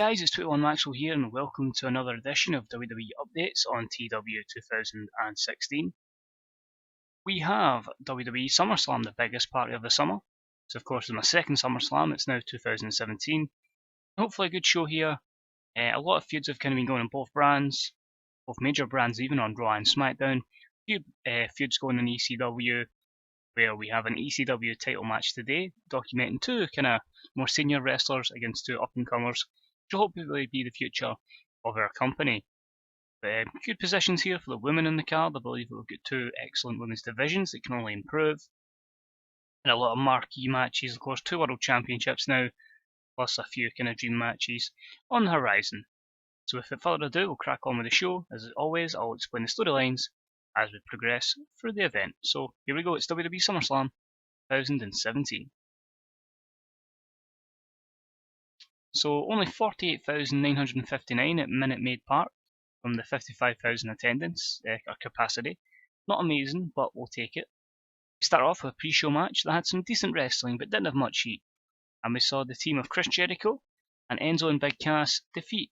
guys, it's 21 Maxwell here and welcome to another edition of WWE Updates on TW 2016. We have WWE Summerslam, the biggest party of the summer. So of course it's my second Summerslam, it's now 2017. Hopefully a good show here. A lot of feuds have kind of been going on both brands, both major brands even on Raw and SmackDown. A few feuds going on ECW, where we have an ECW title match today, documenting two kind of more senior wrestlers against two up-and-comers, which will hopefully be the future of our company. Good positions here for the women in the card. I believe we've got two excellent women's divisions that can only improve. And a lot of marquee matches, of course, two world championships now, plus a few kind of dream matches on the horizon. So without further ado, we'll crack on with the show. As always, I'll explain the storylines as we progress through the event. So here we go, it's WWE SummerSlam 2017. So only 48,959 at Minute Maid Park from the 55,000 attendance or capacity. Not amazing, but we'll take it. We start off with a pre-show match that had some decent wrestling but didn't have much heat. And we saw the team of Chris Jericho and Enzo and Big Cass defeat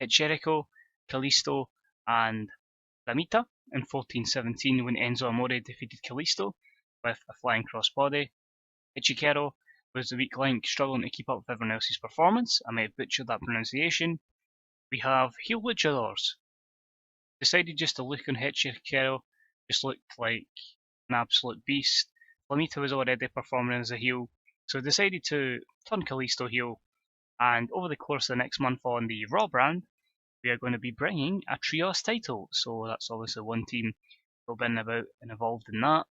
Jericho, Kalisto and Lamita in 14-17 when Enzo Amore defeated Kalisto with a flying crossbody. Hikaru was the weak link, struggling to keep up with everyone else's performance. I may have butchered that pronunciation. We have heel luchadors. Decided just to look on Hikaru, just looked like an absolute beast. Lamita was already performing as a heel, so decided to turn Kalisto heel. And over the course of the next month on the Raw brand, we are going to be bringing a trios title. So that's obviously one team will be about and involved in that.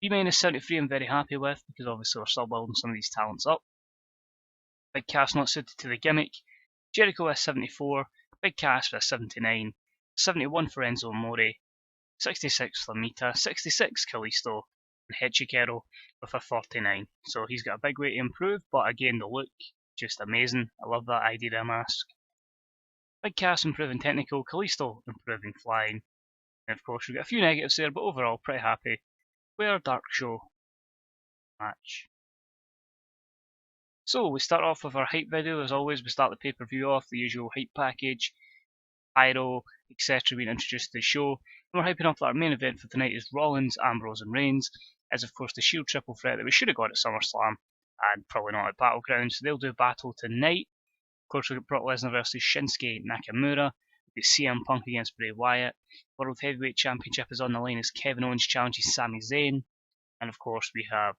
B-73 I'm very happy with because obviously we're still building some of these talents up. Big Cass not suited to the gimmick. Jericho with 74, Big Cass with 79, 71 for Enzo Amore, 66 for Lamita, 66 Kalisto, and Hikaru with a 49. So he's got a big way to improve, but again the look, just amazing. I love that idea mask. Big Cass improving technical, Kalisto improving flying. And of course we've got a few negatives there, but overall pretty happy with our Dark Show match. So we start off with our hype video. As always, we start the pay-per-view off, the usual hype package, pyro, etc. being introduced to the show. And we're hyping up that our main event for tonight is Rollins, Ambrose and Reigns, as of course the Shield triple threat that we should have got at SummerSlam and probably not at Battleground. So they'll do a battle tonight. Of course, we've got Brock Lesnar versus Shinsuke Nakamura. We've got CM Punk against Bray Wyatt. World Heavyweight Championship is on the line as Kevin Owens challenges Sami Zayn. And of course, we have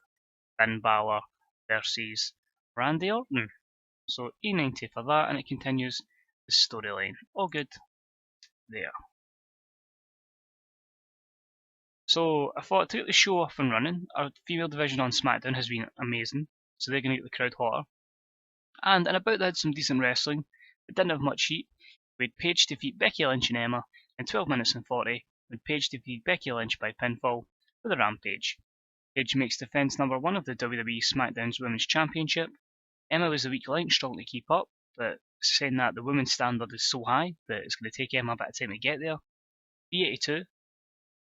Balor versus Randy Orton. So E90 for that, and it continues the storyline. All good there. So I thought to get the show off and running, our female division on SmackDown has been amazing. So they're going to get the crowd hotter. And about they had some decent wrestling, but didn't have much heat. We had Paige defeat Becky Lynch and Emma in 12 minutes and 40, with Paige defeat Becky Lynch by pinfall with a Rampage. Paige makes defense number 1 of the WWE SmackDown's Women's Championship. Emma was the weak link, struggling to keep up, but saying that the women's standard is so high that it's going to take Emma a bit of time to get there. B82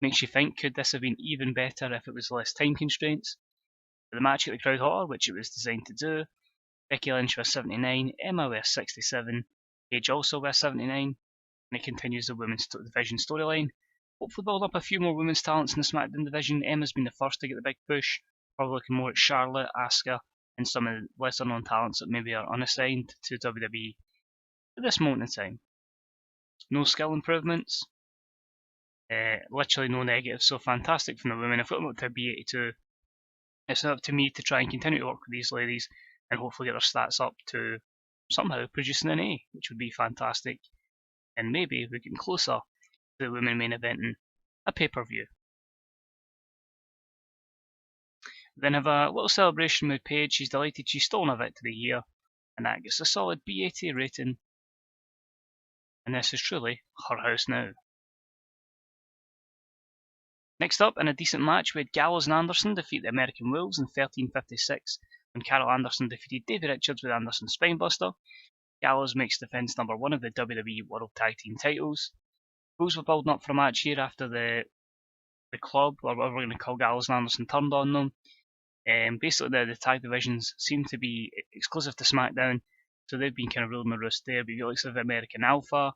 makes you think, could this have been even better if it was less time constraints? But the match got the crowd hotter, which it was designed to do. Becky Lynch with 79, Emma with 67, Paige also with 79, and it continues the women's division storyline. Hopefully build up a few more women's talents in the SmackDown division. Emma's been the first to get the big push, probably looking more at Charlotte, Asuka, and some of the lesser known talents that maybe are unassigned to WWE at this moment in time. No skill improvements, literally no negatives, so fantastic from the women. I've got them up to B82. It's up to me to try and continue to work with these ladies and hopefully get their stats up to somehow producing an A, which would be fantastic. And maybe we're getting closer to the women main eventing a pay-per-view. Then have a little celebration with Paige. She's delighted she's stolen a victory here, and that gets a solid B80 rating. And this is truly her house now. Next up, in a decent match, we had Gallows and Anderson defeat the American Wolves in 13:56 when Carol Anderson defeated Davey Richards with Anderson's Spinebuster. Gallows makes defense number 1 of the WWE World Tag Team titles. Wolves were building up for a match here after the club, or whatever we're going to call Gallows and Anderson, turned on them. Basically, the tag divisions seem to be exclusive to SmackDown, So they've been kind of ruling the roost there. But you've got likes of American Alpha,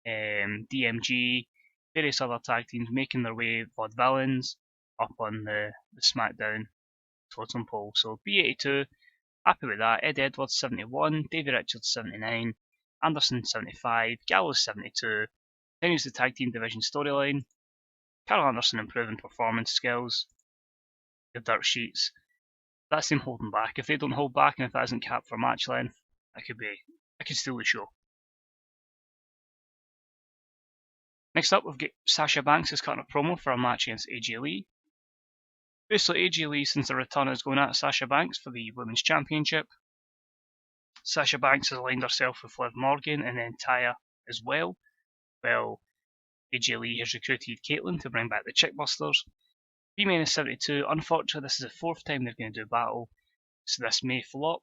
DMG, various other tag teams making their way vaudevillains up on the SmackDown totem pole. So B82, happy with that. Ed Edwards 71, Davey Richards 79, Anderson 75, Gallows 72. Continues the tag team division storyline. Carl Anderson improving performance skills. The dirt sheets. That's them holding back. If they don't hold back and if that isn't capped for match length, I could steal the show. Next up, we've got Sasha Banks is cutting a promo for a match against AJ Lee. Basically, AJ Lee, since the return, is going at Sasha Banks for the Women's Championship. Sasha Banks has aligned herself with Liv Morgan and then Taya as well. Well, AJ Lee has recruited Caitlyn to bring back the Chickbusters. B-Men is 72. Unfortunately, this is the fourth time they're going to do a battle, so this may flop.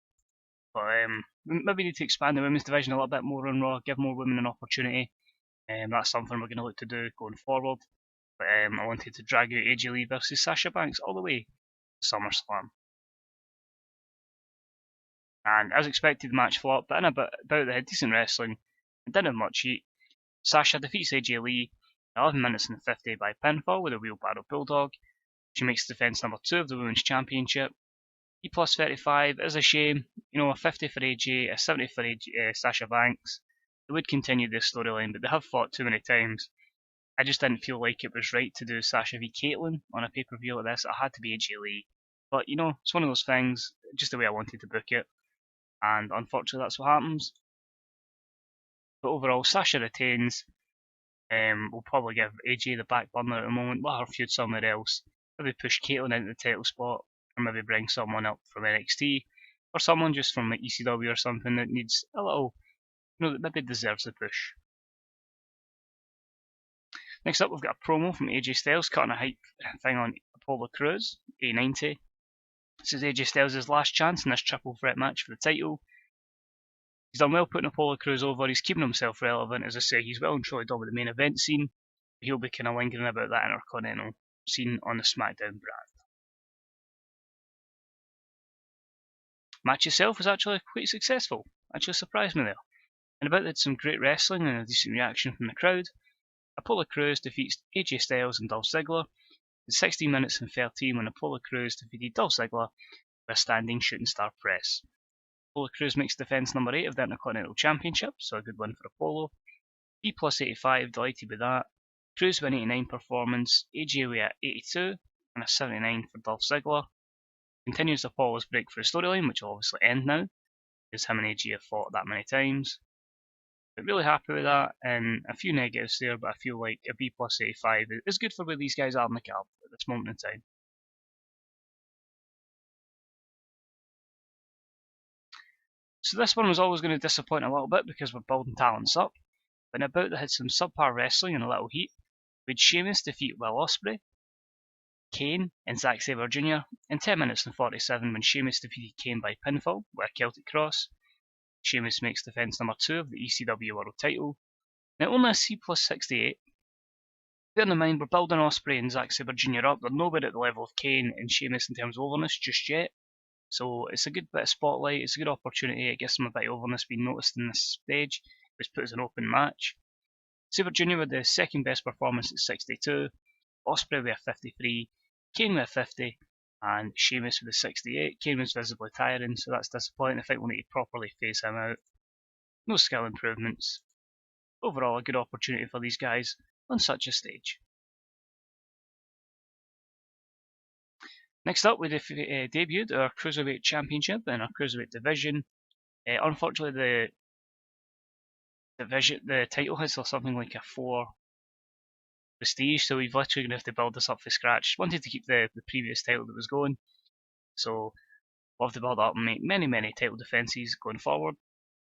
But maybe need to expand the women's division a little bit more on Raw, give more women an opportunity. That's something we're going to look to do going forward. But I wanted to drag out AJ Lee versus Sasha Banks all the way to SummerSlam. And as expected, the match flopped, but in about they had decent wrestling and didn't have much heat. Sasha defeats AJ Lee 11 minutes and 50 by pinfall with a wheelbarrow bulldog. She makes defence number 2 of the Women's Championship. E plus 35 is a shame. You know, a 50 for AJ, a 70 for Sasha Banks. They would continue this storyline, but they have fought too many times. I just didn't feel like it was right to do Sasha v Caitlyn on a pay-per-view like this. It had to be AJ Lee. But, you know, it's one of those things, just the way I wanted to book it. And unfortunately, that's what happens. But overall, Sasha retains. We'll probably give AJ the back burner at the moment. Let her feud somewhere else. Maybe push Caitlyn into the title spot, or maybe bring someone up from NXT, or someone just from the ECW or something that needs a little, you know, that maybe deserves a push. Next up, we've got a promo from AJ Styles cutting a hype thing on Apollo Crews, A90. This is AJ Styles' last chance in this triple threat match for the title. He's done well putting Apollo Crews over, he's keeping himself relevant. As I say, he's well and truly done with the main event scene. He'll be kind of lingering about that Intercontinental scene on the SmackDown brand. Match itself was actually quite successful. Actually surprised me there. And about had some great wrestling and a decent reaction from the crowd. Apollo Crews defeats AJ Styles and Dolph Ziggler in 16 minutes and 13 when Apollo Crews defeated Dolph Ziggler with a standing shooting star press. Apollo Crews makes defence number 8 of the Intercontinental Championship, so a good win for Apollo. E plus 85, delighted with that. Crews with an 89 performance, AJ with a 82 and a 79 for Dolph Ziggler. Continues Apollo's breakthrough storyline, which will obviously end now, because him and AJ have fought that many times. But really happy with that, and a few negatives there, but I feel like a B plus 85 is good for where these guys are in the card at this moment in time. So this one was always going to disappoint a little bit because we're building talents up, but in about that had some subpar wrestling and a little heat. We had Sheamus defeat Will Ospreay, Kane and Zack Sabre Jr. in 10 minutes and 47 when Sheamus defeated Kane by pinfall with a Celtic Cross. Sheamus makes defence number 2 of the ECW World title. Now only a C plus 68. Bearing in mind we're building Ospreay and Zack Sabre Jr. up, they're nowhere at the level of Kane and Sheamus in terms of overness just yet. So it's a good bit of spotlight, it's a good opportunity, it gives them a bit of overness being noticed in this stage, which puts an open match. Sabre Jr. with the second best performance at 62, Ospreay with a 53, Kane with a 50, and Sheamus with a 68. Kane was visibly tiring, so that's disappointing. I think we'll need to properly phase him out. No skill improvements. Overall, a good opportunity for these guys on such a stage. Next up, we debuted our Cruiserweight Championship in our Cruiserweight division. Unfortunately, the title has something like a 4 prestige, so we've literally going to have to build this up from scratch. Wanted to keep the previous title that was going, so we'll have to build up and make many title defences going forward.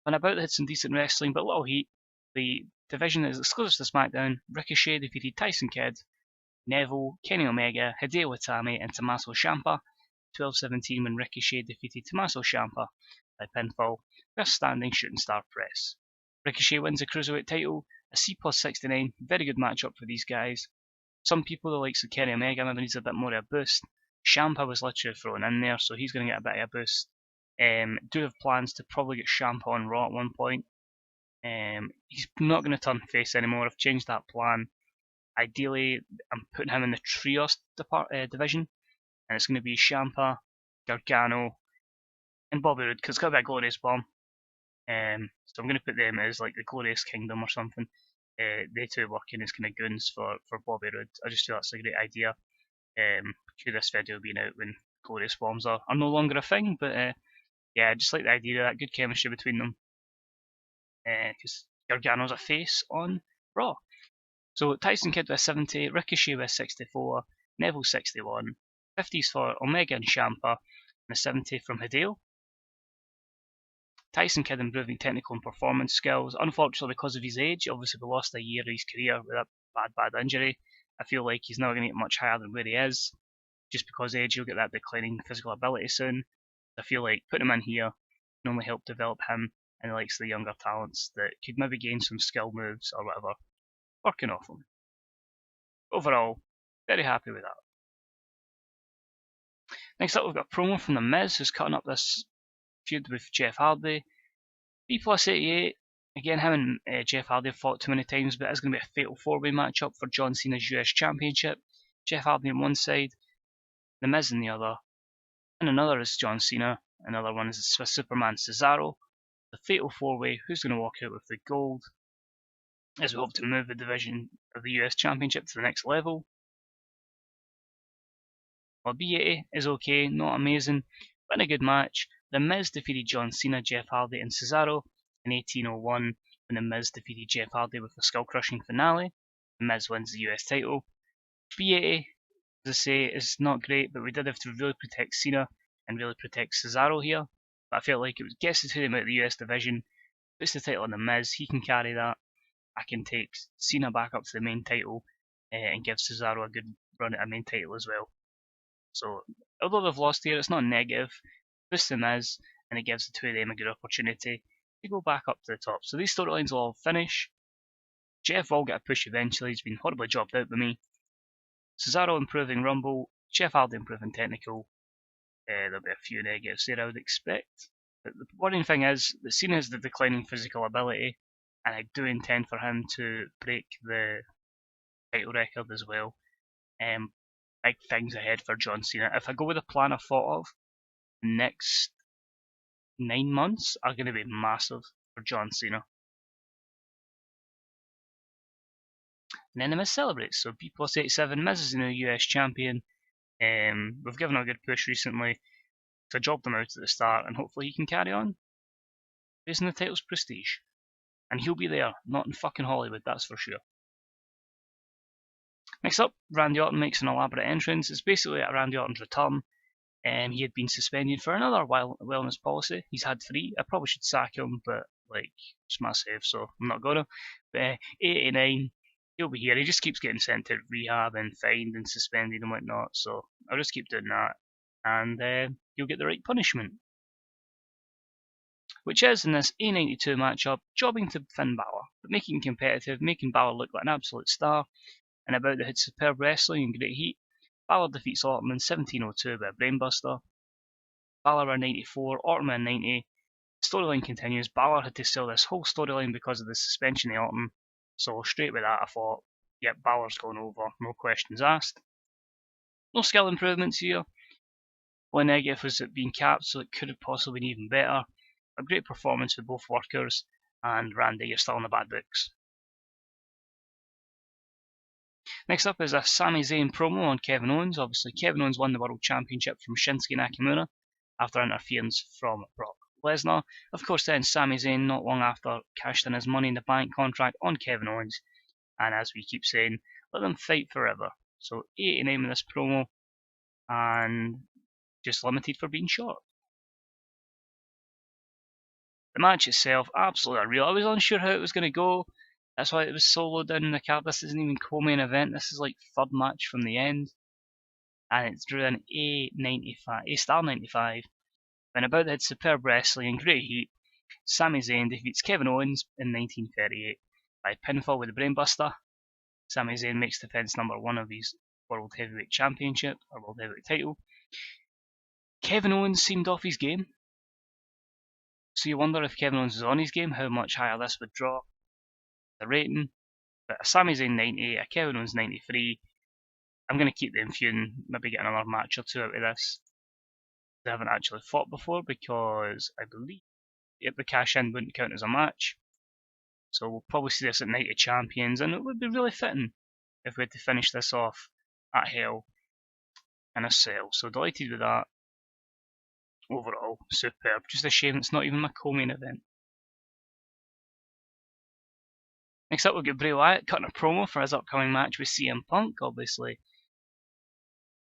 And about had some decent wrestling, but little heat. The division is exclusive to SmackDown. Ricochet defeated Tyson Kidd, Neville, Kenny Omega, Hideo Itami and Tommaso Ciampa. 12-17 when Ricochet defeated Tommaso Ciampa by pinfall with a standing shooting star press. Ricochet wins the Cruiserweight title, a C plus 69, very good matchup for these guys. Some people, the likes of Kenny Omega, maybe needs a bit more of a boost. Ciampa was literally thrown in there, so he's going to get a bit of a boost. Do have plans to probably get Ciampa on Raw at one point. He's not going to turn face anymore. I've changed that plan. Ideally, I'm putting him in the Trios division, and it's going to be Ciampa, Gargano, and Bobby Roode, because it's got to be a glorious bomb. So I'm going to put them as like the Glorious Kingdom or something. They two working as kind of goons for Bobby Roode. I just feel that's a great idea. Cue this video being out when Glorious Bombs are no longer a thing, but yeah, I just like the idea of that good chemistry between them. Because Gargano's a face on Raw. So Tyson Kidd with 70, Ricochet with 64, Neville 61, 50s for Omega and Ciampa, and a 70 from Hideo. Tyson Kidd improving technical and performance skills. Unfortunately, because of his age, obviously we lost a year of his career with that bad injury. I feel like he's never going to get much higher than where he is. Just because age, he'll get that declining physical ability soon. I feel like putting him in here can only help develop him and the likes of the younger talents that could maybe gain some skill moves or whatever working off him. Overall, very happy with that. Next up, we've got a promo from The Miz, who's cutting up this feud with Jeff Hardy. B plus 88, again, him and Jeff Hardy have fought too many times, but it's going to be a fatal four-way matchup for John Cena's US Championship. Jeff Hardy on one side, The Miz on the other, and another is John Cena, another one is Swiss Superman Cesaro. The fatal four-way, who's going to walk out with the gold, as we hope to move the division of the US Championship to the next level. Well, B80 is okay, not amazing, but in a good match. The Miz defeated John Cena, Jeff Hardy, and Cesaro in 1801 when The Miz defeated Jeff Hardy with a skull-crushing finale. The Miz wins the US title. B80, as I say, is not great, but we did have to really protect Cena and really protect Cesaro here. But I felt like it gets the two of them out of the US division, puts the title on The Miz, he can carry that. I can take Cena back up to the main title and give Cesaro a good run at a main title as well. So, although they've lost here, it's not negative. Boosts them is, and it gives the two of them a good opportunity to go back up to the top. So these storylines will all finish. Jeff will get a push eventually. He's been horribly jobbed out by me. Cesaro improving Rumble. Jeff Hardy improving technical. There'll be a few negatives there I would expect. But the worrying thing is that Cena has the declining physical ability, and I do intend for him to break the title record as well. Big things ahead for John Cena. If I go with the plan I've thought of, the next 9 months are going to be massive for John Cena. And then the Miz celebrates. So B plus 87, Miz is the new US champion. We've given him a good push recently to job them out at the start, and hopefully he can carry on raising the title's prestige. And he'll be there, not in fucking Hollywood, that's for sure. Next up, Randy Orton makes an elaborate entrance. It's basically at Randy Orton's return. He had been suspended for another wellness policy. He's had 3. I probably should sack him, but like, it's my save, so I'm not gonna. But 89, he'll be here. He just keeps getting sent to rehab and fined and suspended and whatnot. So I'll just keep doing that, and he'll get the right punishment, which is in this A92 matchup, jobbing to Finn Balor, but making him competitive, making Balor look like an absolute star. And about his superb wrestling and great heat, Balor defeats Orton in 1702 by a brainbuster. Balor in 94, Orton in 90. Storyline continues. Balor had to sell this whole storyline because of the suspension of Orton. So straight with that I thought, yep, Balor's going over, no questions asked. No skill improvements here. One negative was it being capped, so it could have possibly been even better. A great performance with both workers, and Randy, you're still in the bad books. Next up is a Sami Zayn promo on Kevin Owens. Obviously, Kevin Owens won the World Championship from Shinsuke Nakamura after interference from Brock Lesnar. Of course, then Sami Zayn, not long after, cashed in his Money in the Bank contract on Kevin Owens. And as we keep saying, let them fight forever. So 89 in this promo, and just limited for being short. The match itself, absolutely unreal. I was unsure how it was going to go. That's why it was so low down in the card. This isn't even co-main event. This is like third match from the end. And it's drew an A star 95. And about that superb wrestling and great heat, Sami Zayn defeats Kevin Owens in 1938 by pinfall with a brainbuster. Sami Zayn makes defense number 1 of his World Heavyweight Championship, or World Heavyweight title. Kevin Owens seemed off his game. So you wonder if Kevin Owens is on his game, how much higher this would draw the rating. But a Sami Zayn 90, a Kevin Owens 93. I'm going to keep them feuding, maybe get another match or two out of this. They haven't actually fought before because I believe the cash in wouldn't count as a match. So we'll probably see this at Night of Champions, and it would be really fitting if we had to finish this off at Hell in a cell. So delighted with that. Overall, superb. Just a shame it's not even my co-main event. Next up, we've got Bray Wyatt cutting a promo for his upcoming match with CM Punk. Obviously,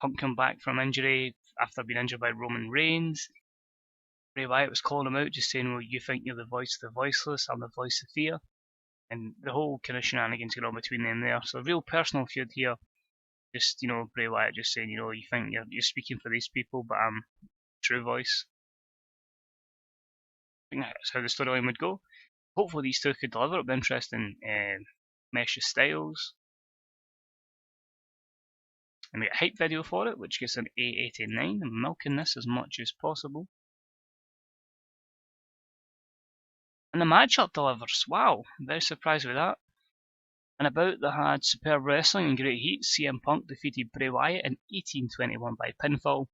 Punk come back from injury after being injured by Roman Reigns. Bray Wyatt was calling him out, just saying, well, you think you're the voice of the voiceless, I'm the voice of fear. And the whole kind of shenanigans going on between them there. So a real personal feud here. Just, Bray Wyatt just saying, you think you're speaking for these people, but I'm true voice. I think that's how the storyline would go. Hopefully these two could deliver. It'll be interesting mesh of styles. And we get a hype video for it, which gets an A89. I'm milking this as much as possible. And the matchup delivers. Wow, very surprised with that. And about they had superb wrestling and great heat. CM Punk defeated Bray Wyatt in 1821 by pinfall.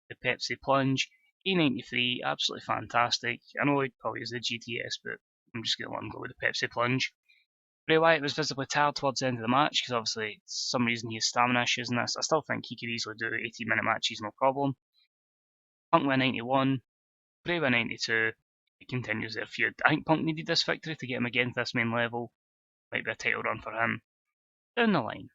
The Pepsi Plunge, A93, absolutely fantastic. I know he'd probably use the GTS, but I'm just going to let him go with the Pepsi Plunge. Bray Wyatt was visibly tired towards the end of the match because obviously, for some reason, he has stamina issues in this. I still think he could easily do 18-minute matches, no problem. Punk went 91, Bray went 92. It continues their feud. I think Punk needed this victory to get him again to this main level. Might be a title run for him down the line.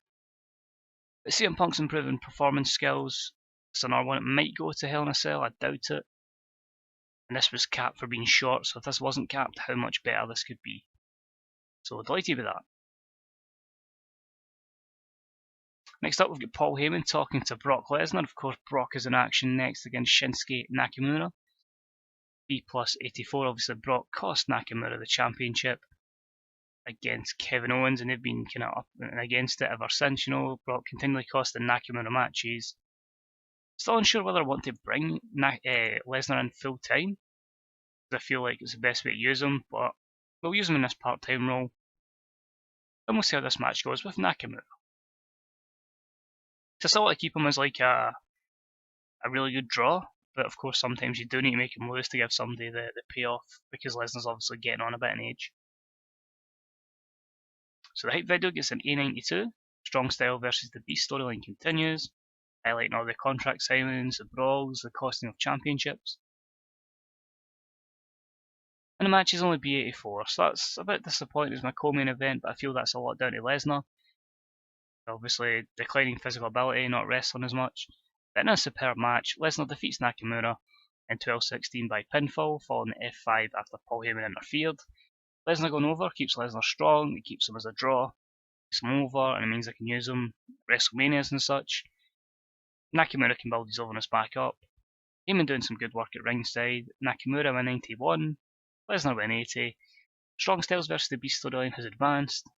But CM Punk's improving performance skills. It's another one. It might go to Hell in a Cell. I doubt it. And this was capped for being short, so if this wasn't capped, how much better this could be. So delighted with that. Next up, we've got Paul Heyman talking to Brock Lesnar. Of course, Brock is in action next against Shinsuke Nakamura. B+84, obviously Brock cost Nakamura the championship against Kevin Owens, and they've been kind of up and against it ever since. Brock continually costing Nakamura matches. Still unsure whether I want to bring Lesnar in full time. I feel like it's the best way to use him, but we'll use him in this part-time role. And we'll see how this match goes with Nakamura. So I still want to keep him as like a really good draw, but of course sometimes you do need to make him lose to give somebody the payoff, because Lesnar's obviously getting on a bit in age. So the hype video gets an A92. Strong Style versus the Beast storyline continues, highlighting all the contract signings, the brawls, the costing of championships. And the match is only B84, so that's a bit disappointing as my co-main event, but I feel that's a lot down to Lesnar. Obviously, declining physical ability, not wrestling as much. But in a superb match, Lesnar defeats Nakamura in 12-16 by pinfall, following the F5 after Paul Heyman interfered. Lesnar going over keeps Lesnar strong, it keeps him as a draw, keeps him over, and it means I can use him at WrestleManias and such. Nakamura can build his overness back up. Heyman doing some good work at ringside. Nakamura went 91, Lesnar went 80. Strong Styles versus the Beast storyline has advanced.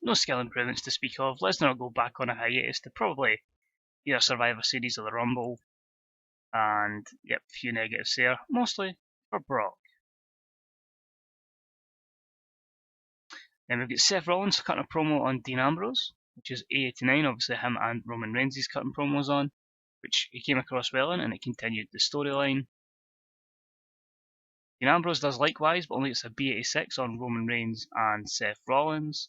No skill improvements to speak of. Lesnar will go back on a hiatus to probably either Survivor Series or the Rumble. And, yep, a few negatives there. Mostly for Brock. Then we've got Seth Rollins cutting a promo on Dean Ambrose, which is A89. Obviously him and Roman Reigns he's cutting promos on, which he came across well in, and it continued the storyline. Dean Ambrose does likewise, but only it's a B86 on Roman Reigns and Seth Rollins.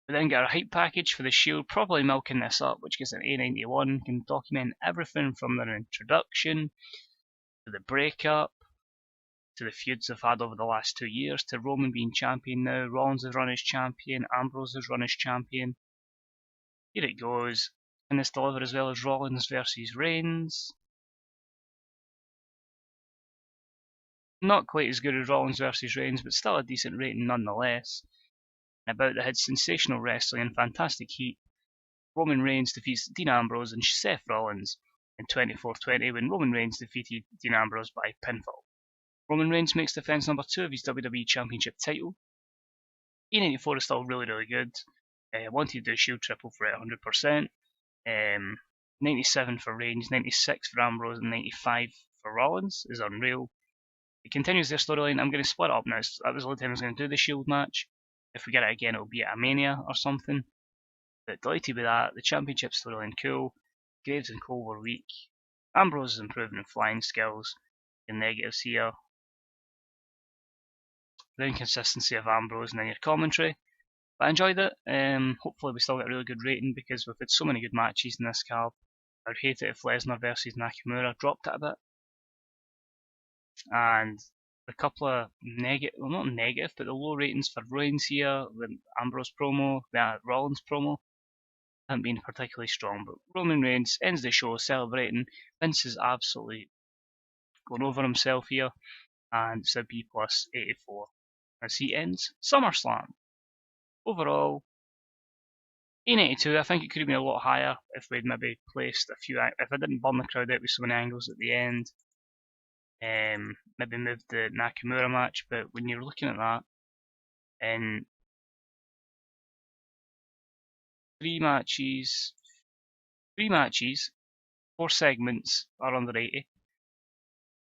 We then get our hype package for the Shield, probably milking this up, which gets an A91, can document everything from their introduction, to the breakup, to the feuds they've had over the last 2 years, to Roman being champion now, Rollins has run as champion, Ambrose has run as champion. Here it goes. Can this deliver as well as Rollins versus Reigns? Not quite as good as Rollins versus Reigns, but still a decent rating nonetheless. And about that had sensational wrestling and fantastic heat. Roman Reigns defeats Dean Ambrose and Seth Rollins in 24-20 when Roman Reigns defeated Dean Ambrose by pinfall. Roman Reigns makes defense number 2 of his WWE Championship title. E94 is still really, really good. I wanted to do a Shield triple for it 100%. 97 for Reigns, 96 for Ambrose, and 95 for Rollins is unreal. It continues their storyline. I'm going to split it up now. That was the only time I was going to do the Shield match. If we get it again, it'll be at a Mania or something. But delighted with that. The Championship storyline, cool. Graves and Cole were weak. Ambrose is improving in flying skills. The negatives here. The inconsistency of Ambrose and then your commentary. But I enjoyed it. Hopefully we still get a really good rating because we've had so many good matches in this card. I would hate it if Lesnar versus Nakamura dropped it a bit. And a couple of negative, well not negative, but the low ratings for Rollins here, the Ambrose promo, the Rollins promo, haven't been particularly strong. But Roman Reigns ends the show celebrating. Vince is absolutely going over himself here, and it's a B plus 84 as he ends SummerSlam. Overall, A92. I think it could have been a lot higher if we'd maybe placed a few. If I didn't burn the crowd out with so many angles at the end. Maybe moved the Nakamura match, but when you're looking at that, in 3 matches, 4 segments are under 80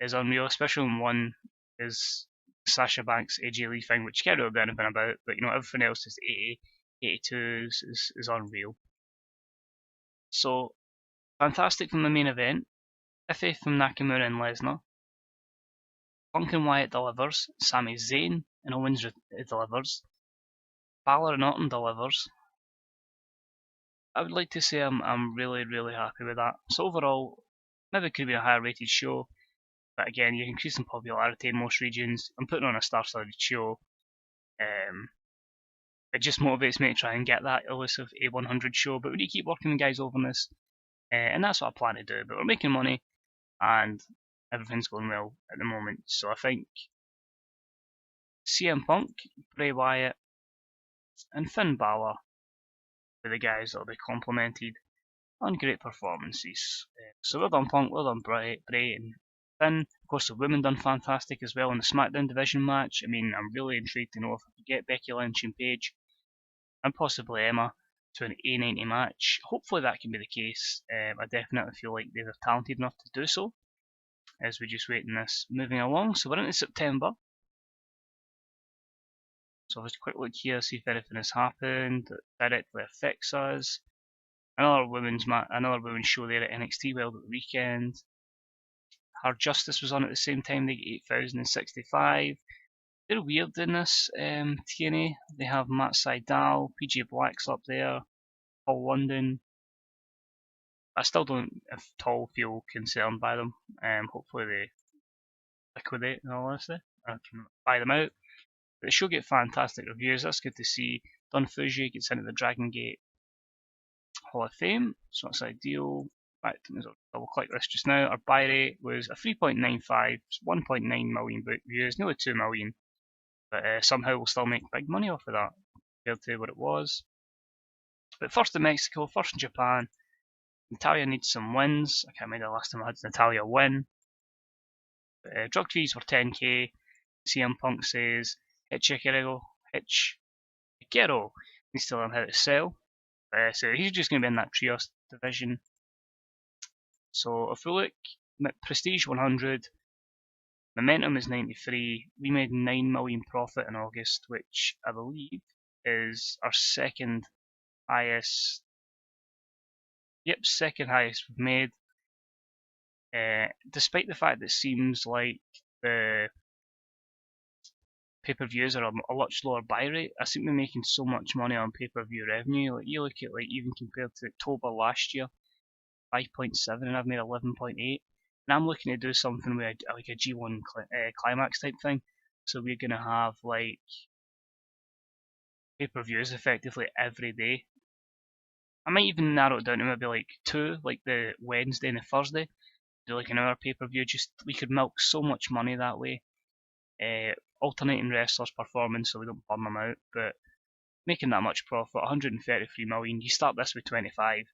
is unreal, especially when one is Sasha Banks AJ Lee thing, which you can't really do anything about, but you know, everything else is 80, 82 is unreal. So, fantastic from the main event, iffy from Nakamura and Lesnar. Punk and Wyatt delivers, Sami Zayn and Owens delivers, Balor and Orton delivers. I would like to say I'm really happy with that. So overall, maybe it could be a higher rated show, but again, you're increasing popularity in most regions. I'm putting on a star-studded show. It just motivates me to try and get that elusive A100 show, but we need to keep working the guys over on this, and that's what I plan to do. But we're making money, and everything's going well at the moment. So I think CM Punk, Bray Wyatt, and Finn Balor are the guys that will be complimented on great performances. So well done Punk, well done Bray and Finn. Of course the women done fantastic as well in the SmackDown division match. I mean, I'm really intrigued to know if I can get Becky Lynch and Paige, and possibly Emma, to an A90 match. Hopefully that can be the case. I definitely feel like they're talented enough to do so, as we just waiting this moving along. So we're into September. So let's quick look here, see if anything has happened that directly affects us. Another women's show there at NXT World at the weekend. Hard Justice was on at the same time. They get 8,065. They're weird in this TNA. They have Matt Sydal, PJ Black's up there, Paul London. I still don't at all feel concerned by them. Hopefully they liquidate, in all honesty. I can buy them out. But the show get fantastic reviews. That's good to see. Don Fuji gets into the Dragon Gate Hall of Fame, so that's ideal. Right, I'll double click this just now. Our buy rate was a 3.95, 1.9 million views, nearly 2 million. But somehow we'll still make big money off of that compared to what it was. But first in Mexico, first in Japan. Natalia needs some wins. I can't remember the last time I had Natalia win. But, drug fees were 10k. CM Punk says, Hechikero needs to learn how to sell. So he's just going to be in that trios division. So if we look at Prestige 100, Momentum is 93. We made 9 million profit in August, which I believe is our second highest. Yep, second highest we've made. Despite the fact that it seems like the pay-per-views are a much lower buy rate, I seem to be making so much money on pay-per-view revenue. Like you look at even compared to October last year, 5.7, and I've made 11.8. And I'm looking to do something with a G1 climax type thing. So we're gonna have like pay-per-views effectively every day. I might even narrow it down to maybe like 2, like the Wednesday and the Thursday. Do like an hour pay-per-view. Just we could milk so much money that way. Alternating wrestlers' performance so we don't burn them out, but making that much profit, 133 million. You start this with 25,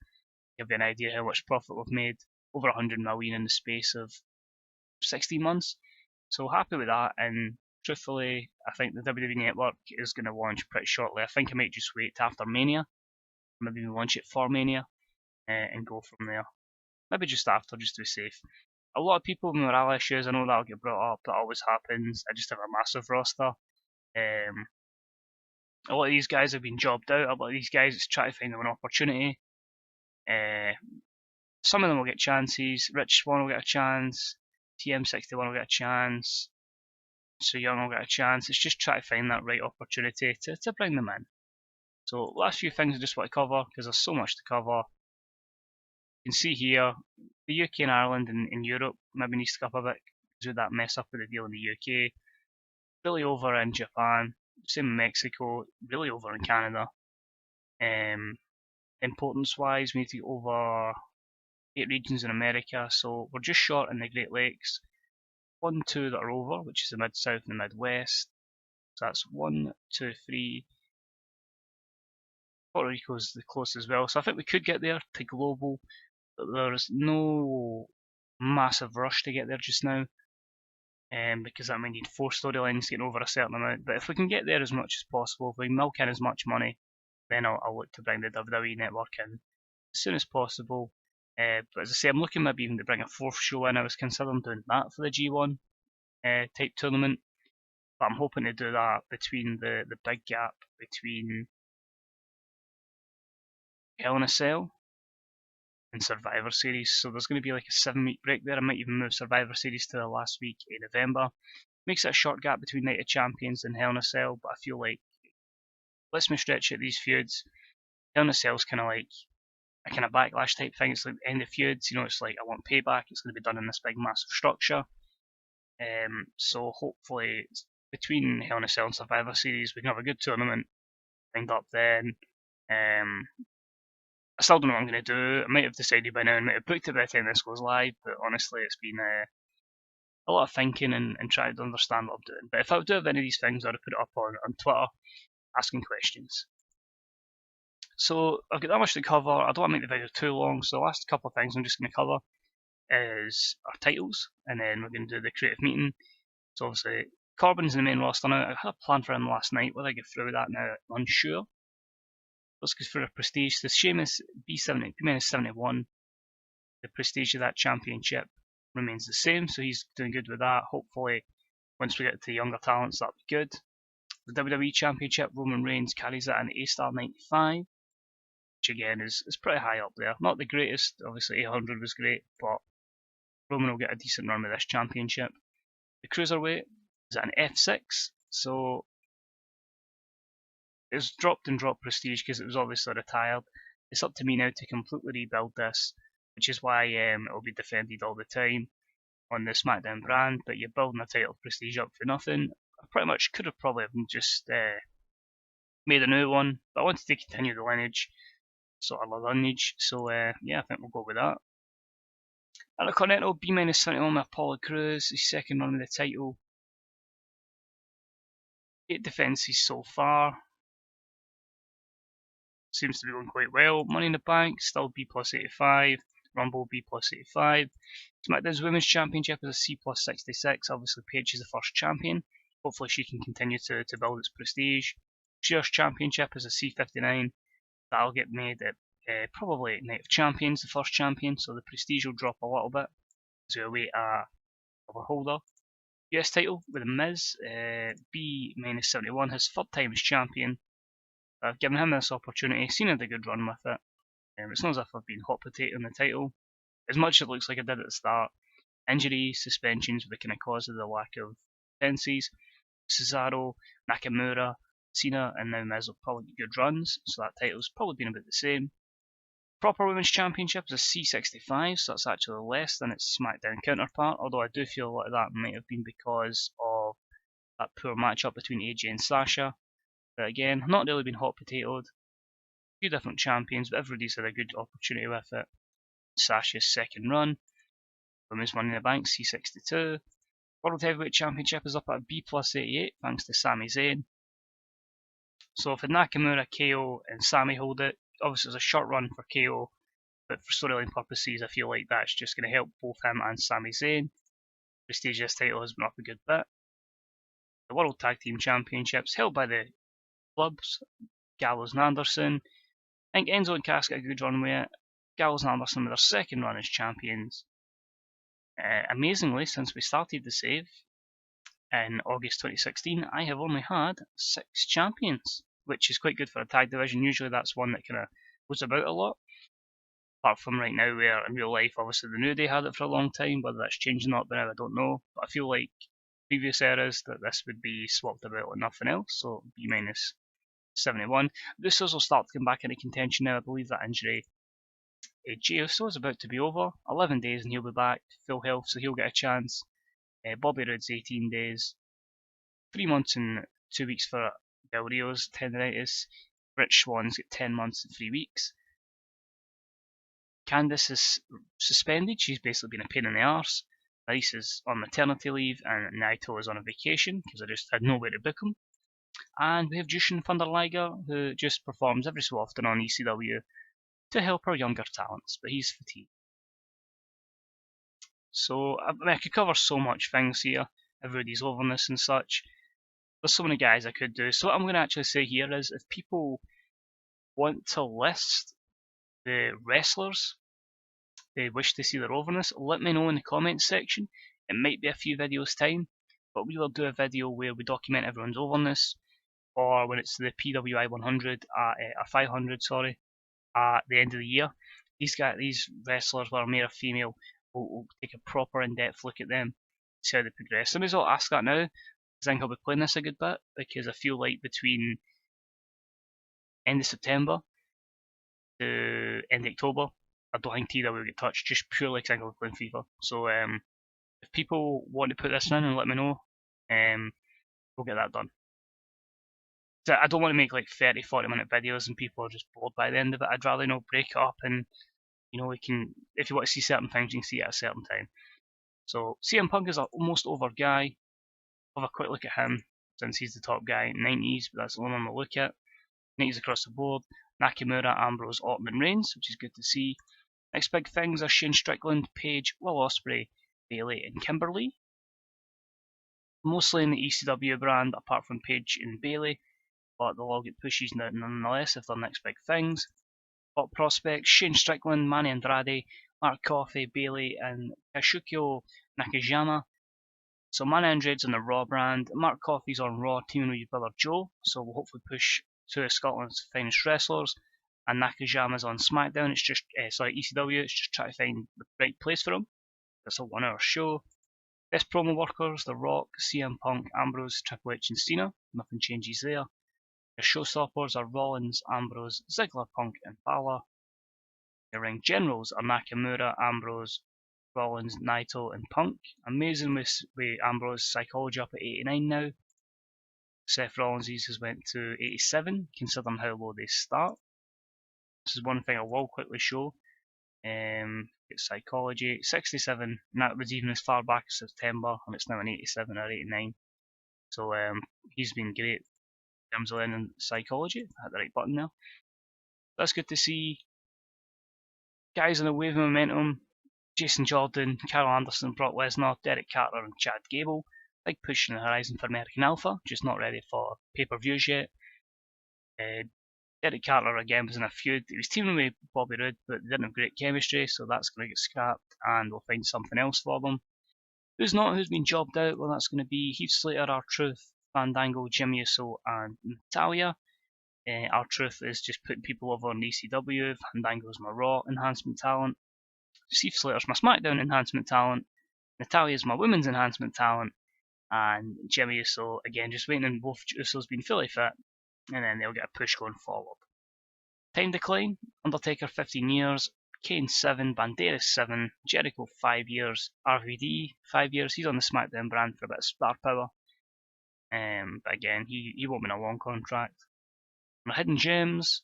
give you an idea how much profit we've made, over 100 million in the space of 16 months. So happy with that, and truthfully, I think the WWE Network is going to launch pretty shortly. I think I might just wait after Mania, maybe launch it for Mania, and go from there. Maybe just after, just to be safe. A lot of people with morale issues, I know that'll get brought up, that always happens. I just have a massive roster. A lot of these guys have been jobbed out, a lot of these guys just try to find them an opportunity. Some of them will get chances, Rich Swann will get a chance, TM61 will get a chance, So Young will get a chance. It's just try to find that right opportunity to bring them in. So last few things I just want to cover, because there's so much to cover. You can see here, the UK and Ireland and Europe maybe needs to come up a bit, because with that mess up with the deal in the UK. Really over in Japan, same in Mexico, really over in Canada. Importance wise, we need to get over 8 regions in America, so we're just short in the Great Lakes. 1, 2 that are over, which is the Mid-South and the Midwest. So that's 1, 2, 3. Puerto Rico's the closest as well, so I think we could get there to global, but there's no massive rush to get there just now, because that might need 4 storylines getting over a certain amount. But if we can get there as much as possible, if we can milk in as much money, then I'll look to bring the WWE Network in as soon as possible. But as I say, I'm looking maybe even to bring a 4th show in. I was considering doing that for the G1 type tournament, but I'm hoping to do that between the big gap between Hell in a Cell and Survivor Series. So there's going to be like a 7-week break there. I might even move Survivor Series to the last week in November. Makes it a short gap between Night of Champions and Hell in a Cell, but I feel like lets me stretch out these feuds. Hell in a Cell's kind of like a kind of backlash type thing. It's like the end of feuds. It's like I want payback. It's going to be done in this big massive structure. So hopefully between Hell in a Cell and Survivor Series we can have a good tournament lined up then. I still don't know what I'm going to do. I might have decided by now and might have booked it by the time this goes live, but honestly it's been a lot of thinking and trying to understand what I'm doing. But if I do have any of these things, I would put it up on Twitter asking questions. So I've got that much to cover. I don't want to make the video too long, so the last couple of things I'm just going to cover is our titles, and then we're going to do the creative meeting. So obviously Corbin's in the main roster now. I had a plan for him last night. Whether I get through that now, I'm unsure. Let's go through the prestige. The Sheamus B-71. The prestige of that championship remains the same, so he's doing good with that. Hopefully, once we get to the younger talents, that'll be good. The WWE Championship, Roman Reigns carries that in A-Star 95, which again is pretty high up there. Not the greatest, obviously 800 was great, but Roman will get a decent run with this championship. The Cruiserweight is at an F6, so it's dropped prestige because it was obviously retired. It's up to me now to completely rebuild this, which is why it will be defended all the time on the SmackDown brand, but you're building a title prestige up for nothing. I pretty much could have probably just made a new one, but I wanted to continue the lineage, sort of lineage, so yeah, I think we'll go with that. Intercontinental B-71 with Apollo Crews, his second run with the title. 8 defences so far. Seems to be going quite well. Money in the Bank, still B plus 85. Rumble B plus 85. SmackDown's Women's Championship is a C plus 66. Obviously, Paige is the first champion. Hopefully, she can continue to build its prestige. Shares Championship is a C59. That'll get made at probably Night of Champions, the first champion, so the prestige will drop a little bit as we await a holder. US title with The Miz, B-71, his 3rd time as champion. I've given him this opportunity, seen had a good run with it. It's not as if I've been hot potato in the title, as much as it looks like I did at the start. Injuries, suspensions were the kind of cause of the lack of defences. Cesaro, Nakamura, Cena, and now Miz will probably get good runs, so that title's probably been about the same. Proper Women's Championship is a C65, so that's actually less than its SmackDown counterpart, although I do feel a lot of that might have been because of that poor matchup between AJ and Sasha. But again, not really been hot potatoed. A few different champions, but everybody's had a good opportunity with it. Sasha's second run. Women's Money in the Bank, C62. World Heavyweight Championship is up at a B plus 88, thanks to Sami Zayn. So if Nakamura, KO, and Sami hold it, obviously it's a short run for KO, but for storyline purposes, I feel like that's just going to help both him and Sami Zayn. Prestigious title has been up a good bit. The World Tag Team Championships held by the clubs, Gallows and Anderson. I think Enzo and Cass got a good run with it. Gallows and Anderson with their second run as champions. Amazingly, since we started the save in August 2016, I have only had 6 champions, which is quite good for a tag division. Usually that's one that kind of goes about a lot. Apart from right now, where in real life, obviously the New Day had it for a long time. Whether that's changing or not, but now I don't know. But I feel like previous eras that this would be swapped about like nothing else. So B minus 71. Usos will start to come back into contention now. I believe that injury Jey Uso is about to be over. 11 days and he'll be back, full health, so he'll get a chance. Bobby Roode's 18 days. 3 months and 2 weeks for Del Rio's tendinitis. Rich Swan's got 10 months and 3 weeks. Candice is suspended. She's basically been a pain in the arse. Maurice is on maternity leave and Naito is on a vacation because I just had nowhere to book him. And we have Jushin Thunder Liger, who just performs every so often on ECW to help our younger talents, but he's fatigued. So, I could cover so much things here, everybody's overness and such. There's so many guys I could do. So what I'm going to actually say here is, if people want to list the wrestlers they wish to see their overness, let me know in the comments section. It might be a few videos time, but we will do a video where we document everyone's overness, or when it's the PWI 100, or 500, sorry, at the end of the year. These wrestlers, whether male or female, we'll take a proper in-depth look at them, see how they progress. I may as well ask that now, because I think I'll be playing this a good bit, because I feel like between end of September to end of October, I don't think TW will get touched, just purely because I think I'll be playing FIFA. So if people want to put this in and let me know, we'll get that done. So I don't want to make like 30-40 minute videos and people are just bored by the end of it. I'd rather break it up and we can, if you want to see certain things, you can see it at a certain time. So CM Punk is a almost over guy. Have a quick look at him since he's the top guy in 90s, but that's the one I'm gonna look at. 90s across the board. Nakamura, Ambrose, Orton, and Reigns, which is good to see. Next big things are Shane Strickland, Paige, Will Ospreay, Bayley, and Kimberly. Mostly in the ECW brand, apart from Paige and Bayley, but they'll all get pushes nonetheless if they're next big things. Top prospects: Shane Strickland, Manny Andrade, Mark Coffey, Bayley, and Kazuchika Nakajima. So Manny Andrade's on the Raw brand, Mark Coffey's on Raw teaming with your brother Joe, so we'll hopefully push two of Scotland's finest wrestlers, and Nakajama's on SmackDown, it's just, ECW, it's just trying to find the right place for him. It's a 1 hour show. Best promo workers: The Rock, CM Punk, Ambrose, Triple H and Cena, nothing changes there. The showstoppers are Rollins, Ambrose, Ziggler, Punk and Balor. The ring generals are Nakamura, Ambrose, Rollins, Naito and Punk. Amazing with Ambrose psychology up at 89 now. Seth Rollins' has went to 87, considering how low they start. This is one thing I will quickly show. It's psychology, 67, and that was even as far back as September, and it's now an 87 or 89. So he's been great in terms of learning psychology. I hit the right button there. That's good to see. Guys on the wave of momentum: Jason Jordan, Carl Anderson, Brock Lesnar, Derek Carter and Chad Gable. Big push in the horizon for American Alpha, just not ready for pay-per-views yet. Derek Carter again was in a feud. He was teaming with Bobby Roode, but they didn't have great chemistry, so that's going to get scrapped and we'll find something else for them. Who's been jobbed out? Well, that's going to be Heath Slater, R-Truth, Fandango, Jimmy Uso and Natalya. R-Truth is just putting people over on ECW. Fandango's my Raw enhancement talent. Heath Slater's my SmackDown enhancement talent. Natalya's my Women's enhancement talent. And Jimmy Uso, again, just waiting on both Usos being fully fit, and then they'll get a push going forward. Time decline: Undertaker 15 years, Kane 7, Banderas 7, Jericho 5 years, RVD 5 years. He's on the SmackDown brand for a bit of star power. But again, he won't be in a long contract. My hidden gems: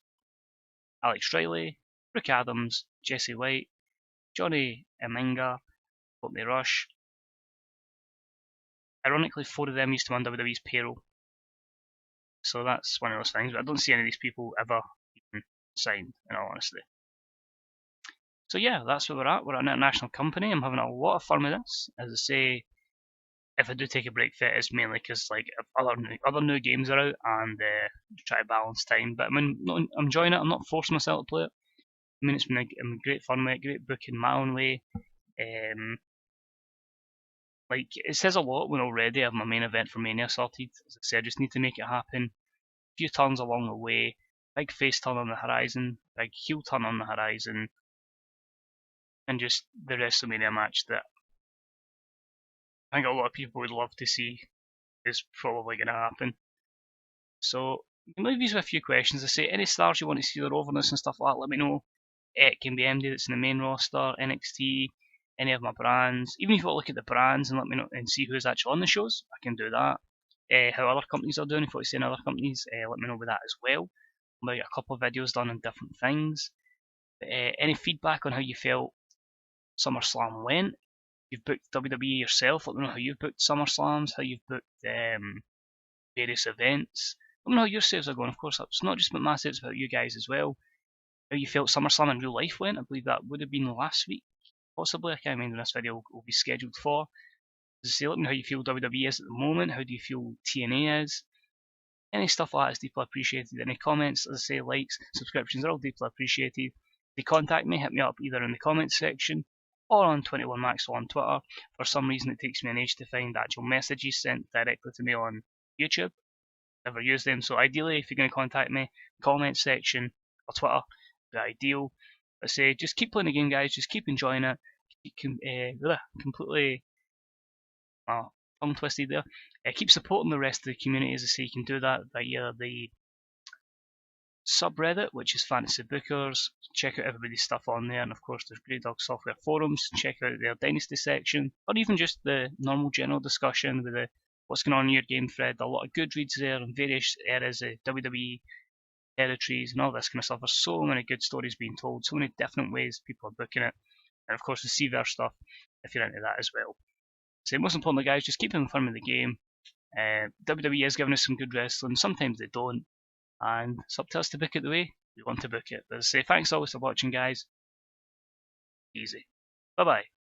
Alex Riley, Brooke Adams, Jesse White, Johnny Eminga, Courtney Rush. Ironically, 4 of them used to be on WWE's payroll. So that's one of those things, but I don't see any of these people ever even signed, in all honesty. So yeah, that's where we're at. We're at an international company. I'm having a lot of fun with this. As I say, if I do take a break for it, it's mainly because like other new games are out and try to balance time. But I'm enjoying it. I'm not forcing myself to play it. I mean, it's been a great fun with it, great booking my own way. like, it says a lot when already I have my main event for Mania sorted. As I say, I just need to make it happen. A few turns along the way, big face turn on the horizon, big heel turn on the horizon, and just the WrestleMania match that I think a lot of people would love to see is probably going to happen. So, maybe with a few questions. I say, any stars you want to see their overness and stuff like that, let me know. It can be MD that's in the main roster, NXT, any of my brands. Even if you want to look at the brands and let me know and see who's actually on the shows, I can do that. How other companies are doing, if you want to see in other companies, let me know with that as well. I might get a couple of videos done on different things. Any feedback on how you felt SummerSlam went? You've booked WWE yourself, let me know how you've booked SummerSlams, how you've booked various events. Let me know how your saves are going. Of course, it's not just about my saves, it's about you guys as well. How you felt SummerSlam in real life went. I believe that would have been last week, possibly. I can't remember when this video will be scheduled for. As I say, let me know how you feel WWE is at the moment. How do you feel TNA is? Any stuff like that is deeply appreciated. Any comments, as I say, likes, subscriptions are all deeply appreciated. If you contact me, hit me up either in the comments section or on 21Maxwell on Twitter. For some reason, it takes me an age to find actual messages sent directly to me on YouTube. Never use them, so ideally, if you're going to contact me, comment section or Twitter, the ideal. I say, just keep playing the game, guys. Just keep enjoying it. Completely tongue twisted there. Keep supporting the rest of the community. As I say, you can do that via the subreddit, which is Fantasy Bookers. Check out everybody's stuff on there, and of course, there's Grey Dog Software forums. Check out their Dynasty section, or even just the normal general discussion with the what's going on in your game thread. A lot of good reads there in various areas of WWE territories and all this kind of stuff. There's so many good stories being told, so many different ways people are booking it, and of course the CVR stuff if you're into that as well. So most importantly, guys, just keep informed of the game. WWE is giving us some good wrestling. Sometimes they don't, and it's up to us to book it the way we want to book it. But as I say, thanks always for watching, guys. Easy. Bye bye.